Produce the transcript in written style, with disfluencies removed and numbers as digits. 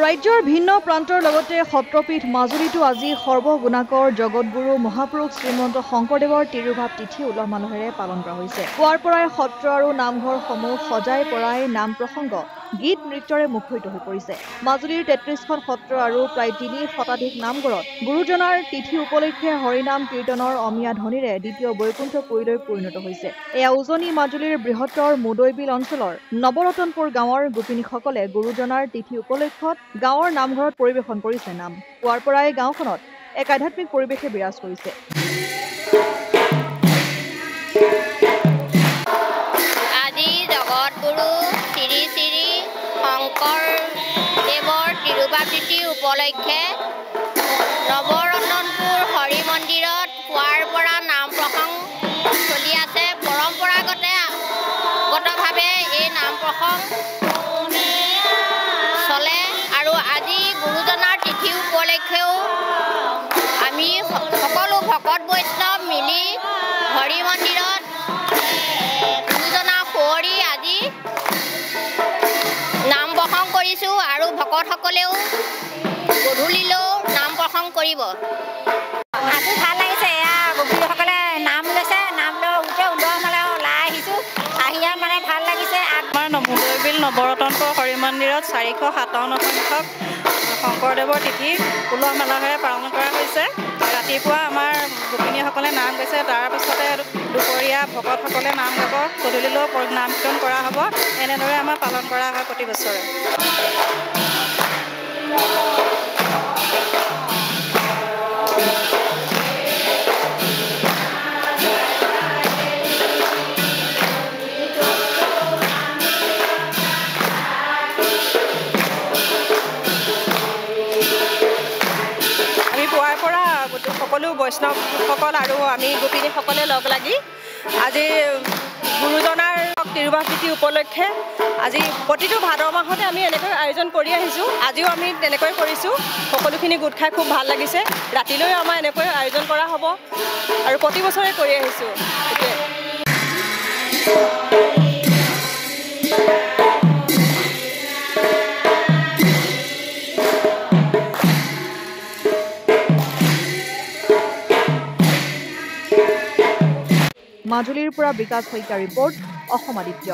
ৰাজ্যৰ ভিন্ন প্ৰান্তৰ লগতে সত্ৰপীঠ মাজুলীতো আজি সৰ্বগুণাকৰ জগতগুৰু মহাপুৰুষ শ্ৰীমন্ত শংকৰদেৱৰ তিৰুভাৱ তিথি উলহ মালহেৰে পালন কৰা হৈছে। পুৱাৰ পৰাই সত্ৰ আৰু নামঘৰসমূহ সজাই পৰাই নাম প্ৰসংগ গীত নৃত্যৰে মুখৰিত হৈ পৰিছে। মাজুলীৰ ৩৩খন সত্ৰ আৰু প্ৰায় ৩ শতাধিক নামঘৰত গুৰুজনাৰ তিথি উপলক্ষে হৰিনাম কীৰ্তনৰ অমিয়া ধ্বনিৰে দ্বিতীয় বৈকুণ্ঠপুৰীলৈ পৰিণত হৈছে। এয়া উজনি মাজুলীৰ বৃহত্তৰ মুদৈবিল অঞ্চলৰ নৱৰতনপুৰ গাঁৱৰ গোপিনীসকলে গুৰুজনাৰ তিথি উপলক্ষত গাঁৱৰ নামঘৰত পৰিৱেশন কৰিছে নাম। পুৱাৰ পৰাই গাঁওখনত এক আধ্যাত্মিক পৰিৱেশে বিৰাজ কৰিছে। আজি জগতগুৰু শ্ৰী শ্ৰী শংকৰদেৱৰ তিৰুভাৱ তিথি উপলক্ষে নৱৰতনপুৰ হৰি মন্দিৰত পুৱাৰ পৰা নাম প্ৰসংগ চলি আছে। পৰম্পৰাগতভাৱে এই নাম প্ৰসংগ চলে আৰু আজি গুৰুজনাৰ তিথি উপলক্ষেও আমি সকলো ভকত বৈষ্ণৱ মিলি হৰি মন্দিৰত গুৰুজনা সুঁৱৰি আজি নাম প্ৰসংগ কৰিছোঁ আৰু ভকতসকলেও গধূলিলৈও নাম প্ৰসংগ কৰিব। আজি ভাল লাগিছে। এয়া গোপিনীসকলে নাম লৈছে, নাম লৈ ওলোৱা মানে ওলাই আহিছোঁ। আহি ইয়াত মানে ভাল লাগিছে। আমাৰ মুদৈবিল নৱৰতনপুৰ হৰি মন্দিৰত 457 সংখ্যক শংকৰদেৱৰ তিথি উলহ মালহেৰে পালন কৰা হৈছে। ৰাতিপুৱা আমাৰ গোপিনীসকলে নাম গাইছে, তাৰপিছতে দুপৰীয়া ভকতসকলে নাম গাব, গধূলিলৈও নাম কীৰ্তন কৰা হ'ব। এনেদৰে আমাৰ পালন কৰা হয় প্ৰতি বছৰে। সকলো বৈষ্ণৱসকল আৰু আমি গোপিনীসকলে লগ লাগি আজি গুৰুজনাৰ তিৰুভাৱ তিথি উপলক্ষে আজি প্ৰতিটো ভাদ মাহতে আমি এনেকৈ আয়োজন কৰি আহিছোঁ। আজিও আমি তেনেকৈ কৰিছোঁ। সকলোখিনি গোট খাই খুব ভাল লাগিছে। ৰাতিলৈও আমাৰ এনেকৈ আয়োজন কৰা হ'ব আৰু প্ৰতি বছৰে কৰি আহিছোঁ। মাজুলীৰ পৰা বিকাশ শইকীয়াৰ ৰিপৰ্ট, অসম আদিত্য।